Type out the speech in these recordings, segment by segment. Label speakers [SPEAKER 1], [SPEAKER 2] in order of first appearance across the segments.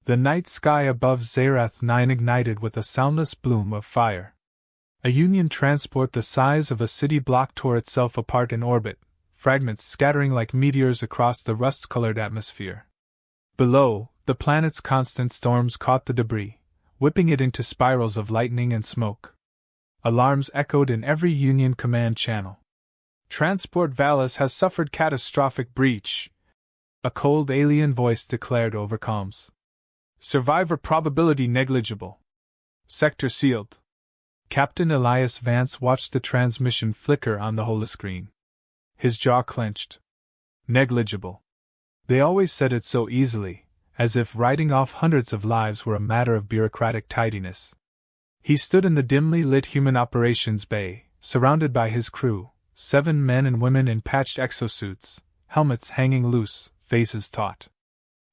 [SPEAKER 1] The night sky above Zerath 9 ignited with a soundless bloom of fire. A Union transport the size of a city block tore itself apart in orbit, fragments scattering like meteors across the rust-colored atmosphere. Below, the planet's constant storms caught the debris, whipping it into spirals of lightning and smoke. Alarms echoed in every Union command channel. "Transport Valus has suffered catastrophic breach," a cold alien voice declared over comms. "Survivor probability negligible. Sector sealed." Captain Elias Vance watched the transmission flicker on the holoscreen. His jaw clenched. Negligible. They always said it so easily, as if writing off hundreds of lives were a matter of bureaucratic tidiness. He stood in the dimly lit human operations bay, surrounded by his crew, 7 men and women in patched exosuits, helmets hanging loose, faces taut.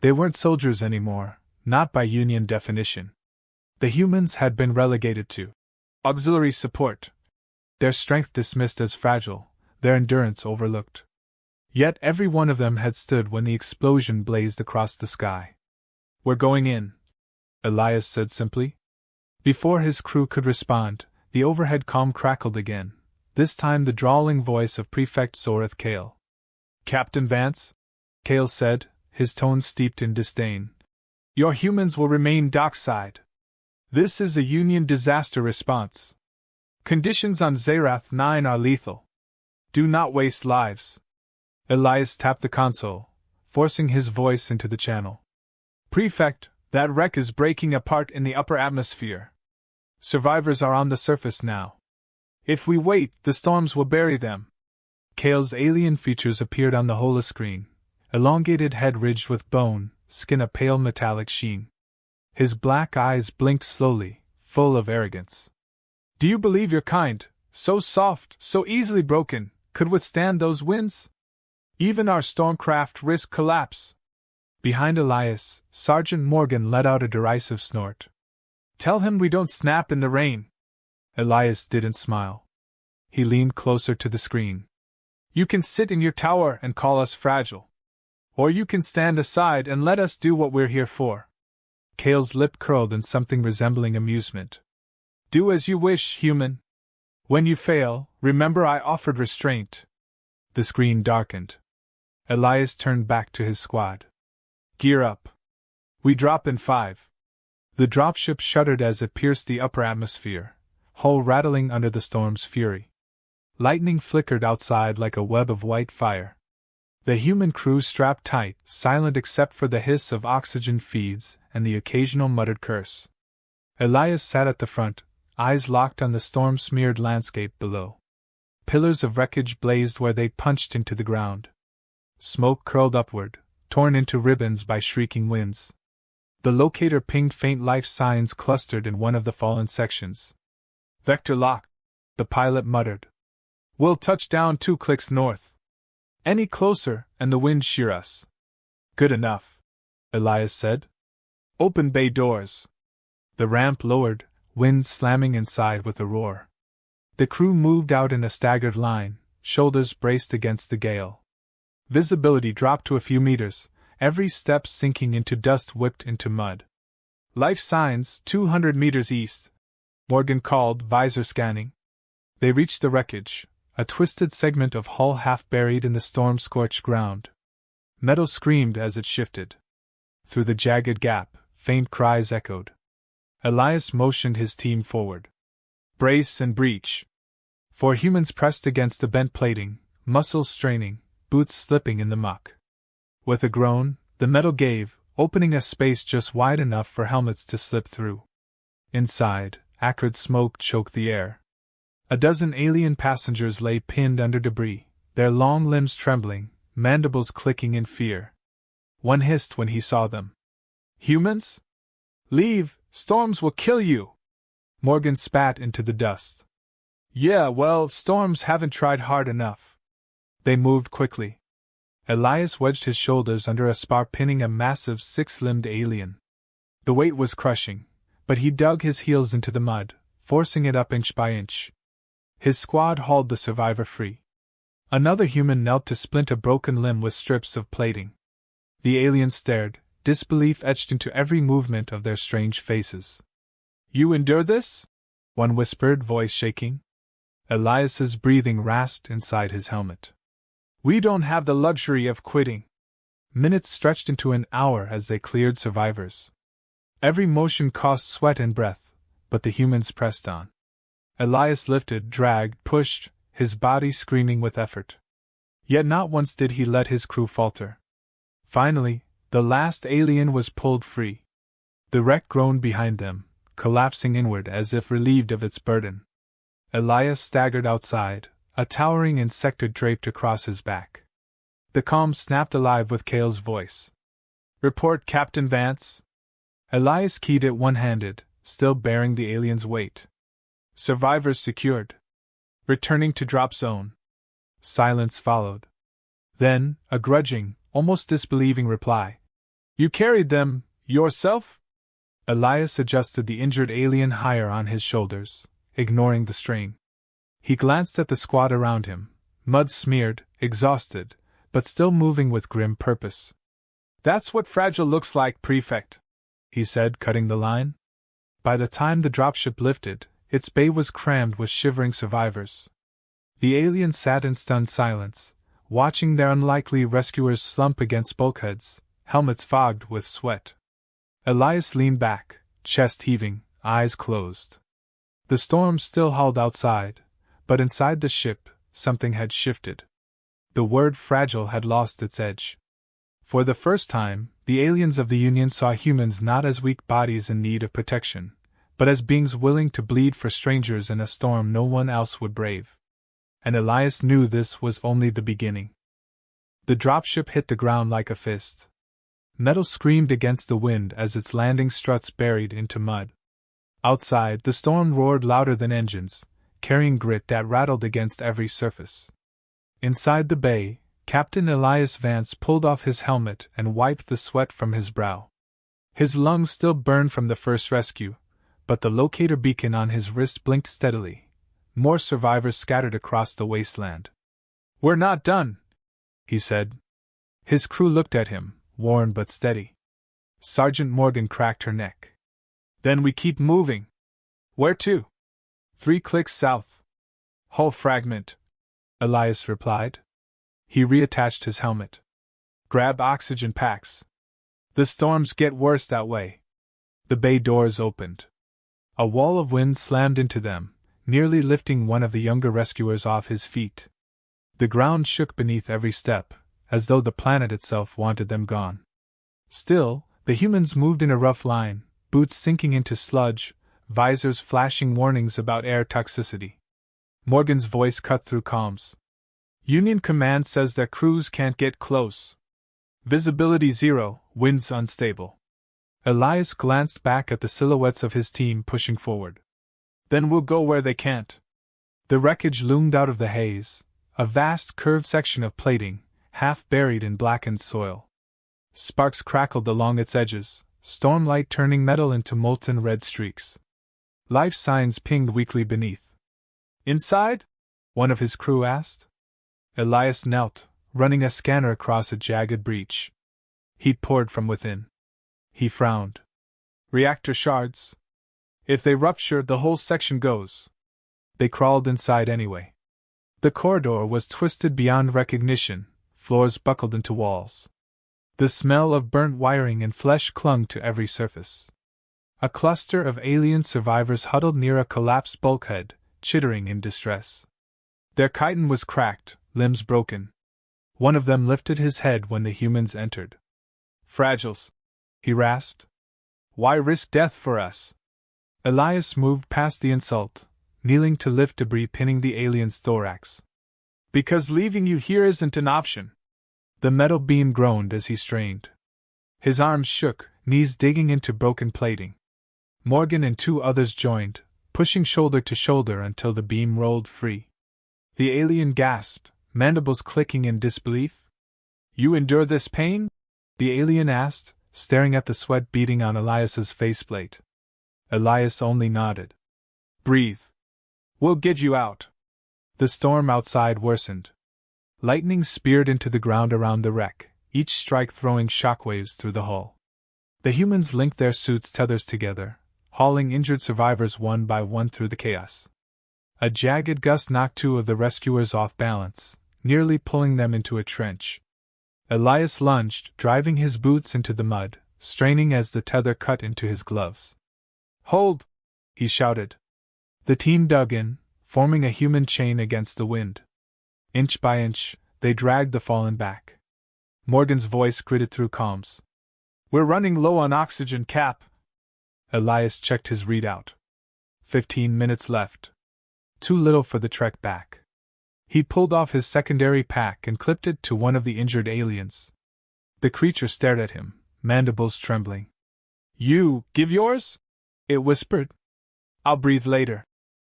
[SPEAKER 1] They weren't soldiers anymore, not by Union definition. The humans had been relegated to auxiliary support, their strength dismissed as fragile, their endurance overlooked. Yet every one of them had stood when the explosion blazed across the sky. "We're going in," Elias said simply. Before his crew could respond, the overhead comm crackled again, this time the drawling voice of Prefect Zoreth Kale. "Captain Vance," Kale said, his tone steeped in disdain, "your humans will remain dockside. This is a Union disaster response. Conditions on Zerath 9 are lethal. Do not waste lives." Elias tapped the console, forcing his voice into the channel. "Prefect, that wreck is breaking apart in the upper atmosphere. Survivors are on the surface now. If we wait, the storms will bury them." Kale's alien features appeared on the holoscreen, elongated head ridged with bone, skin a pale metallic sheen. His black eyes blinked slowly, full of arrogance. "Do you believe your kind, so soft, so easily broken, could withstand those winds? Even our stormcraft risk collapse." Behind Elias, Sergeant Morgan let out a derisive snort. "Tell him we don't snap in the rain." Elias didn't smile. He leaned closer to the screen. "You can sit in your tower and call us fragile. Or you can stand aside and let us do what we're here for." Kale's lip curled in something resembling amusement. "Do as you wish, human. When you fail, remember I offered restraint." The screen darkened. Elias turned back to his squad. "Gear up. We drop in 5. The dropship shuddered as it pierced the upper atmosphere, hull rattling under the storm's fury. Lightning flickered outside like a web of white fire. The human crew strapped tight, silent except for the hiss of oxygen feeds and the occasional muttered curse. Elias sat at the front, eyes locked on the storm-smeared landscape below. Pillars of wreckage blazed where they'd punched into the ground. Smoke curled upward, torn into ribbons by shrieking winds. The locator pinged faint life signs clustered in one of the fallen sections. "Vector lock," the pilot muttered. "We'll touch down 2 clicks north. Any closer, and the wind shear us." "Good enough," Elias said. "Open bay doors." The ramp lowered, wind slamming inside with a roar. The crew moved out in a staggered line, shoulders braced against the gale. Visibility dropped to a few meters, every step sinking into dust whipped into mud. "Life signs, 200 meters east," Morgan called, visor scanning. They reached the wreckage, a twisted segment of hull half buried in the storm-scorched ground. Metal screamed as it shifted. Through the jagged gap, faint cries echoed. Elias motioned his team forward. "Brace and breach." 4 humans pressed against the bent plating, muscles straining, boots slipping in the muck. With a groan, the metal gave, opening a space just wide enough for helmets to slip through. Inside, acrid smoke choked the air. A dozen alien passengers lay pinned under debris, their long limbs trembling, mandibles clicking in fear. One hissed when he saw them. "Humans? Leave, storms will kill you!" Morgan spat into the dust. "Yeah, well, storms haven't tried hard enough." They moved quickly. Elias wedged his shoulders under a spar pinning a massive 6-limbed alien. The weight was crushing, but he dug his heels into the mud, forcing it up inch by inch. His squad hauled the survivor free. Another human knelt to splint a broken limb with strips of plating. The alien stared, disbelief etched into every movement of their strange faces. "You endure this?" one whispered, voice shaking. Elias's breathing rasped inside his helmet. "We don't have the luxury of quitting." Minutes stretched into an hour as they cleared survivors. Every motion cost sweat and breath, but the humans pressed on. Elias lifted, dragged, pushed, his body screaming with effort. Yet not once did he let his crew falter. Finally, the last alien was pulled free. The wreck groaned behind them, collapsing inward as if relieved of its burden. Elias staggered outside, a towering insectoid draped across his back. The comm snapped alive with Cale's voice. "Report, Captain Vance." Elias keyed it one-handed, still bearing the alien's weight. "Survivors secured. Returning to drop zone." Silence followed. Then, a grudging, almost disbelieving reply. "You carried them, yourself?" Elias adjusted the injured alien higher on his shoulders, ignoring the strain. He glanced at the squad around him, mud-smeared, exhausted, but still moving with grim purpose. "That's what fragile looks like, Prefect," he said, cutting the line. By the time the dropship lifted, its bay was crammed with shivering survivors. The aliens sat in stunned silence, watching their unlikely rescuers slump against bulkheads, helmets fogged with sweat. Elias leaned back, chest heaving, eyes closed. The storm still howled outside, but inside the ship, something had shifted. The word fragile had lost its edge. For the first time, the aliens of the Union saw humans not as weak bodies in need of protection, but as beings willing to bleed for strangers in a storm no one else would brave. And Elias knew this was only the beginning. The dropship hit the ground like a fist. Metal screamed against the wind as its landing struts buried into mud. Outside, the storm roared louder than engines, carrying grit that rattled against every surface. Inside the bay, Captain Elias Vance pulled off his helmet and wiped the sweat from his brow. His lungs still burned from the first rescue, but the locator beacon on his wrist blinked steadily. More survivors scattered across the wasteland. "We're not done," he said. His crew looked at him, worn but steady. Sergeant Morgan cracked her neck. "Then we keep moving." "Where to?" "3 clicks south." "Hull fragment," Elias replied. He reattached his helmet. "Grab oxygen packs. The storms get worse that way." The bay doors opened. A wall of wind slammed into them, nearly lifting one of the younger rescuers off his feet. The ground shook beneath every step, as though the planet itself wanted them gone. Still, the humans moved in a rough line, boots sinking into sludge, visors flashing warnings about air toxicity. Morgan's voice cut through comms. "Union Command says their crews can't get close. Visibility 0, winds unstable." Elias glanced back at the silhouettes of his team pushing forward. "Then we'll go where they can't." The wreckage loomed out of the haze, a vast curved section of plating, half buried in blackened soil. Sparks crackled along its edges, stormlight turning metal into molten red streaks. Life signs pinged weakly beneath. "Inside?" one of his crew asked. Elias knelt, running a scanner across a jagged breach. Heat poured from within. He frowned. "Reactor shards. If they rupture, the whole section goes." They crawled inside anyway. The corridor was twisted beyond recognition, floors buckled into walls. The smell of burnt wiring and flesh clung to every surface. A cluster of alien survivors huddled near a collapsed bulkhead, chittering in distress. Their chitin was cracked, limbs broken. One of them lifted his head when the humans entered. "Fragiles," he rasped. "Why risk death for us?" Elias moved past the insult, kneeling to lift debris pinning the alien's thorax. "Because leaving you here isn't an option." The metal beam groaned as he strained. His arms shook, knees digging into broken plating. Morgan and 2 others joined, pushing shoulder to shoulder until the beam rolled free. The alien gasped, mandibles clicking in disbelief. "You endure this pain?" the alien asked, staring at the sweat beading on Elias's faceplate. Elias only nodded. "Breathe. We'll get you out." The storm outside worsened. Lightning speared into the ground around the wreck, each strike throwing shockwaves through the hull. The humans linked their suits' tethers together, hauling injured survivors one by one through the chaos. A jagged gust knocked two of the rescuers off balance, nearly pulling them into a trench. Elias lunged, driving his boots into the mud, straining as the tether cut into his gloves. "Hold!" he shouted. The team dug in, forming a human chain against the wind. Inch by inch, they dragged the fallen back. Morgan's voice gritted through comms. "We're running low on oxygen, Cap." Elias checked his readout. 15 minutes left. Too little for the trek back. He pulled off his secondary pack and clipped it to one of the injured aliens. The creature stared at him, mandibles trembling. "You give yours?" it whispered. "I'll breathe later,"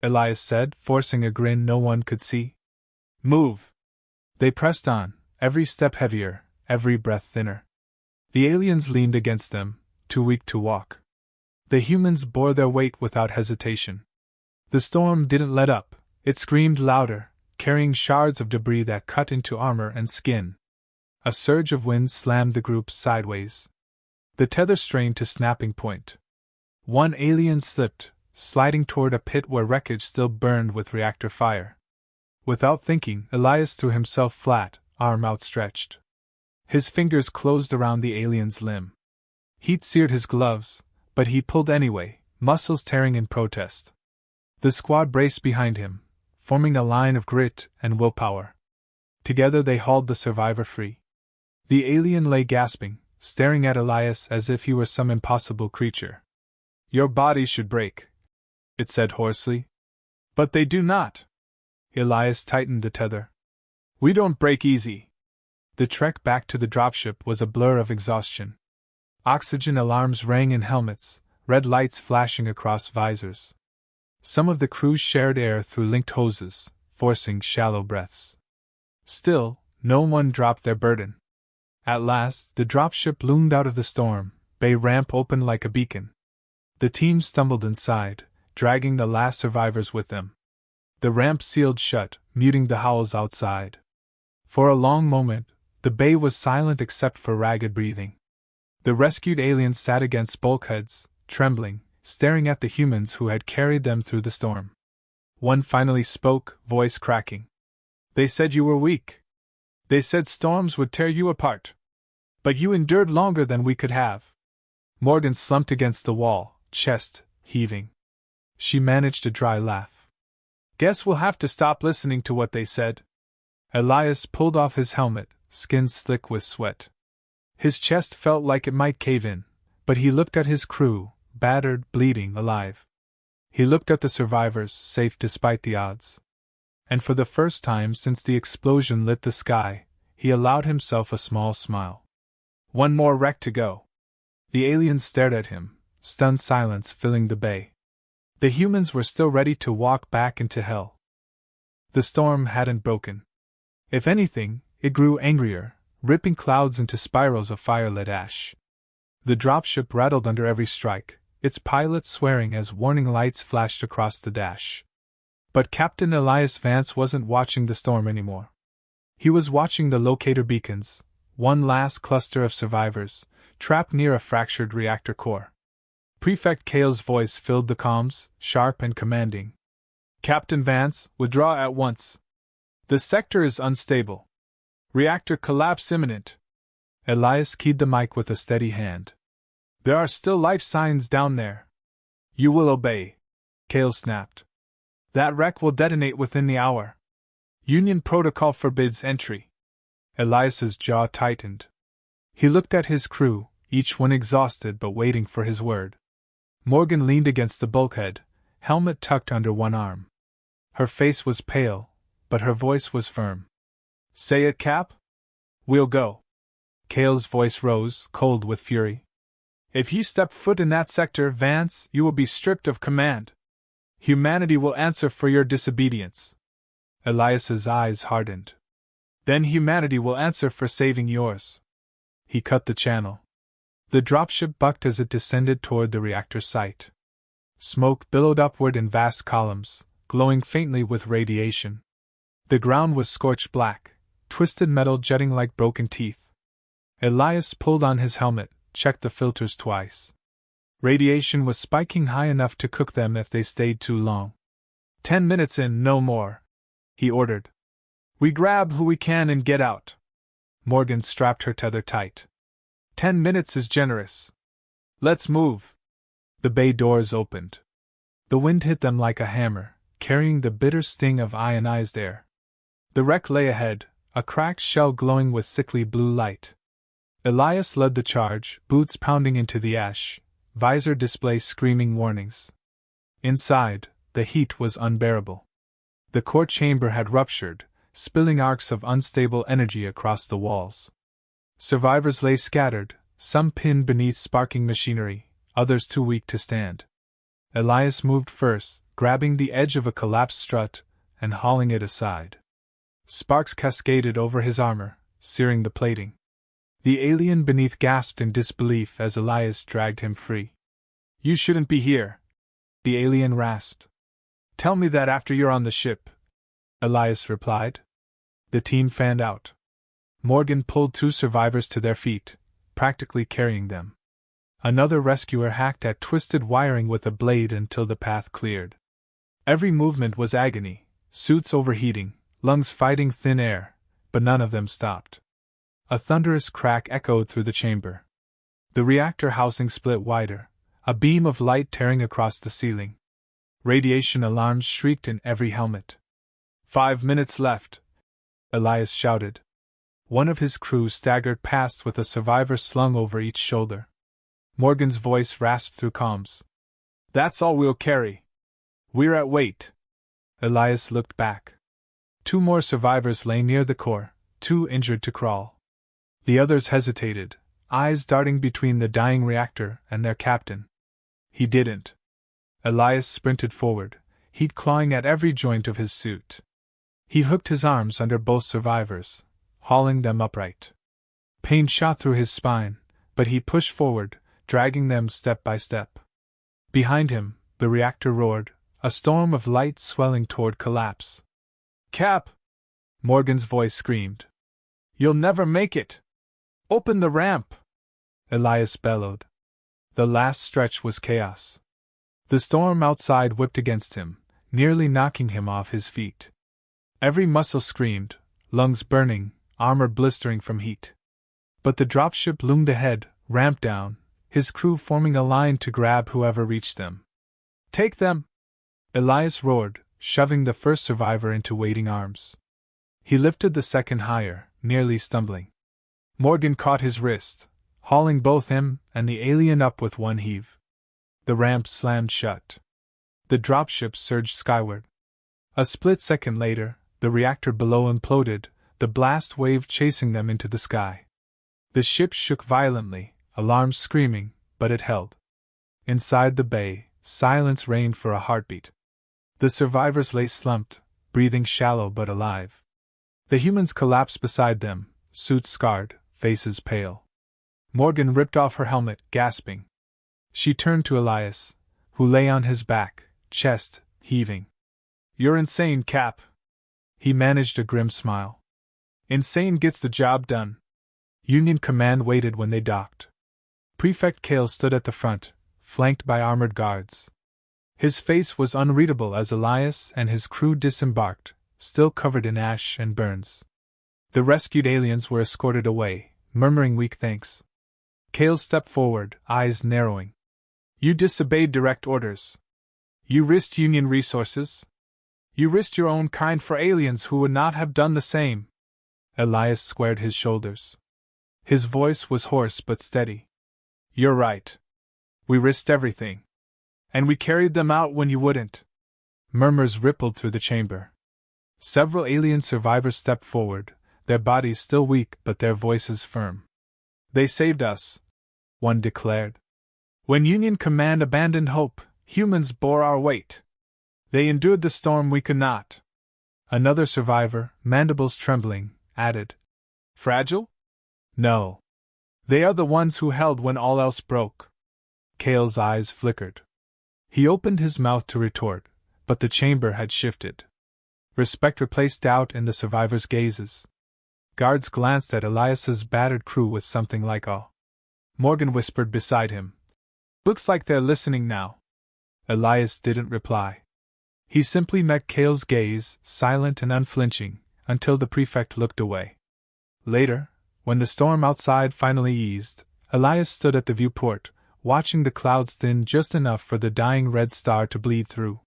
[SPEAKER 1] Elias said, forcing a grin no one could see. "Move." They pressed on, every step heavier, every breath thinner. The aliens leaned against them, too weak to walk. The humans bore their weight without hesitation. The storm didn't let up, it screamed louder, carrying shards of debris that cut into armor and skin. A surge of wind slammed the group sideways. The tether strained to snapping point. One alien slipped, sliding toward a pit where wreckage still burned with reactor fire. Without thinking, Elias threw himself flat, arm outstretched. His fingers closed around the alien's limb. Heat seared his gloves, but he pulled anyway, muscles tearing in protest. The squad braced behind him, forming a line of grit and willpower. Together they hauled the survivor free. The alien lay gasping, staring at Elias as if he were some impossible creature. "Your bodies should break," it said hoarsely. "But they do not." Elias tightened the tether. "We don't break easy." The trek back to the dropship was a blur of exhaustion. Oxygen alarms rang in helmets, red lights flashing across visors. Some of the crew shared air through linked hoses, forcing shallow breaths. Still, no one dropped their burden. At last, the dropship loomed out of the storm, bay ramp open like a beacon. The team stumbled inside, dragging the last survivors with them. The ramp sealed shut, muting the howls outside. For a long moment, the bay was silent except for ragged breathing. The rescued aliens sat against bulkheads, trembling, staring at the humans who had carried them through the storm. One finally spoke, voice cracking. "They said you were weak. They said storms would tear you apart. But you endured longer than we could have." Morgan slumped against the wall, chest heaving. She managed a dry laugh. "Guess we'll have to stop listening to what they said." Elias pulled off his helmet, skin slick with sweat. His chest felt like it might cave in, but he looked at his crew, battered, bleeding, alive. He looked at the survivors, safe despite the odds. And for the first time since the explosion lit the sky, he allowed himself a small smile. One more wreck to go. The aliens stared at him, stunned silence filling the bay. The humans were still ready to walk back into hell. The storm hadn't broken. If anything, it grew angrier, ripping clouds into spirals of fire-lit ash. The dropship rattled under every strike, its pilot swearing as warning lights flashed across the dash. But Captain Elias Vance wasn't watching the storm anymore. He was watching the locator beacons, one last cluster of survivors, trapped near a fractured reactor core. Prefect Cale's voice filled the comms, sharp and commanding. "Captain Vance, withdraw at once. The sector is unstable. Reactor collapse imminent." Elias keyed the mic with a steady hand. "There are still life signs down there." "You will obey," Cale snapped. "That wreck will detonate within the hour. Union protocol forbids entry." Elias's jaw tightened. He looked at his crew, each one exhausted but waiting for his word. Morgan leaned against the bulkhead, helmet tucked under one arm. Her face was pale, but her voice was firm. "Say it, Cap? We'll go." Cale's voice rose, cold with fury. "If you step foot in that sector, Vance, you will be stripped of command. Humanity will answer for your disobedience." Elias's eyes hardened. "Then humanity will answer for saving yours." He cut the channel. The dropship bucked as it descended toward the reactor site. Smoke billowed upward in vast columns, glowing faintly with radiation. The ground was scorched black, twisted metal jutting like broken teeth. Elias pulled on his helmet, checked the filters twice. Radiation was spiking high enough to cook them if they stayed too long. 10 minutes in, no more, he ordered. We grab who we can and get out. Morgan strapped her tether tight. 10 minutes is generous. Let's move. The bay doors opened. The wind hit them like a hammer, carrying the bitter sting of ionized air. The wreck lay ahead, a cracked shell glowing with sickly blue light. Elias led the charge, boots pounding into the ash, visor display screaming warnings. Inside, the heat was unbearable. The core chamber had ruptured, spilling arcs of unstable energy across the walls. Survivors lay scattered, some pinned beneath sparking machinery, others too weak to stand. Elias moved first, grabbing the edge of a collapsed strut and hauling it aside. Sparks cascaded over his armor, searing the plating. The alien beneath gasped in disbelief as Elias dragged him free. You shouldn't be here, the alien rasped. Tell me that after you're on the ship, Elias replied. The team fanned out. Morgan pulled 2 survivors to their feet, practically carrying them. Another rescuer hacked at twisted wiring with a blade until the path cleared. Every movement was agony, suits overheating, lungs fighting thin air, but none of them stopped. A thunderous crack echoed through the chamber. The reactor housing split wider, a beam of light tearing across the ceiling. Radiation alarms shrieked in every helmet. 5 minutes left, Elias shouted. One of his crew staggered past with a survivor slung over each shoulder. Morgan's voice rasped through comms. That's all we'll carry. We're at weight. Elias looked back. 2 more survivors lay near the core, too injured to crawl. The others hesitated, eyes darting between the dying reactor and their captain. He didn't. Elias sprinted forward, heat clawing at every joint of his suit. He hooked his arms under both survivors, hauling them upright. Pain shot through his spine, but he pushed forward, dragging them step by step. Behind him, the reactor roared, a storm of light swelling toward collapse. Cap! Morgan's voice screamed. You'll never make it! Open the ramp! Elias bellowed. The last stretch was chaos. The storm outside whipped against him, nearly knocking him off his feet. Every muscle screamed, lungs burning, armor blistering from heat. But the dropship loomed ahead, ramp down, his crew forming a line to grab whoever reached them. Take them! Elias roared, shoving the first survivor into waiting arms. He lifted the second higher, nearly stumbling. Morgan caught his wrist, hauling both him and the alien up with one heave. The ramp slammed shut. The dropship surged skyward. A split second later, the reactor below imploded, the blast wave chasing them into the sky. The ship shook violently, alarms screaming, but it held. Inside the bay, silence reigned for a heartbeat. The survivors lay slumped, breathing shallow but alive. The humans collapsed beside them, suits scarred, faces pale. Morgan ripped off her helmet, gasping. She turned to Elias, who lay on his back, chest heaving. You're insane, Cap. He managed a grim smile. Insane gets the job done. Union Command waited when they docked. Prefect Kale stood at the front, flanked by armored guards. His face was unreadable as Elias and his crew disembarked, still covered in ash and burns. The rescued aliens were escorted away, murmuring weak thanks. Kale stepped forward, eyes narrowing. You disobeyed direct orders. You risked Union resources. You risked your own kind for aliens who would not have done the same. Elias squared his shoulders. His voice was hoarse but steady. You're right. We risked everything. And we carried them out when you wouldn't. Murmurs rippled through the chamber. Several alien survivors stepped forward, their bodies still weak but their voices firm. They saved us, one declared. When Union Command abandoned hope, humans bore our weight. They endured the storm we could not. Another survivor, mandibles trembling, added. Fragile? No. They are the ones who held when all else broke. Kale's eyes flickered. He opened his mouth to retort, but the chamber had shifted. Respect replaced doubt in the survivors' gazes. Guards glanced at Elias's battered crew with something like awe. Morgan whispered beside him. Looks like they're listening now. Elias didn't reply. He simply met Cale's gaze, silent and unflinching, until the prefect looked away. Later, when the storm outside finally eased, Elias stood at the viewport, watching the clouds thin just enough for the dying red star to bleed through.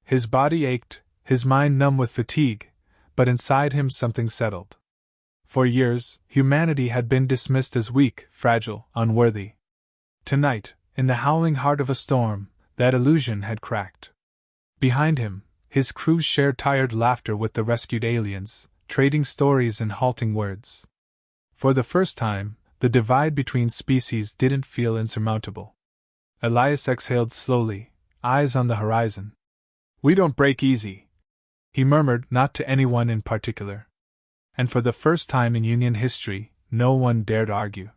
[SPEAKER 1] His body ached, his mind numb with fatigue, but inside him something settled. For years, humanity had been dismissed as weak, fragile, unworthy. Tonight, in the howling heart of a storm, that illusion had cracked. Behind him, his crew shared tired laughter with the rescued aliens, trading stories and halting words. For the first time, the divide between species didn't feel insurmountable. Elias exhaled slowly, eyes on the horizon. We don't break easy, he murmured, not to anyone in particular. And for the first time in Union history, no one dared argue.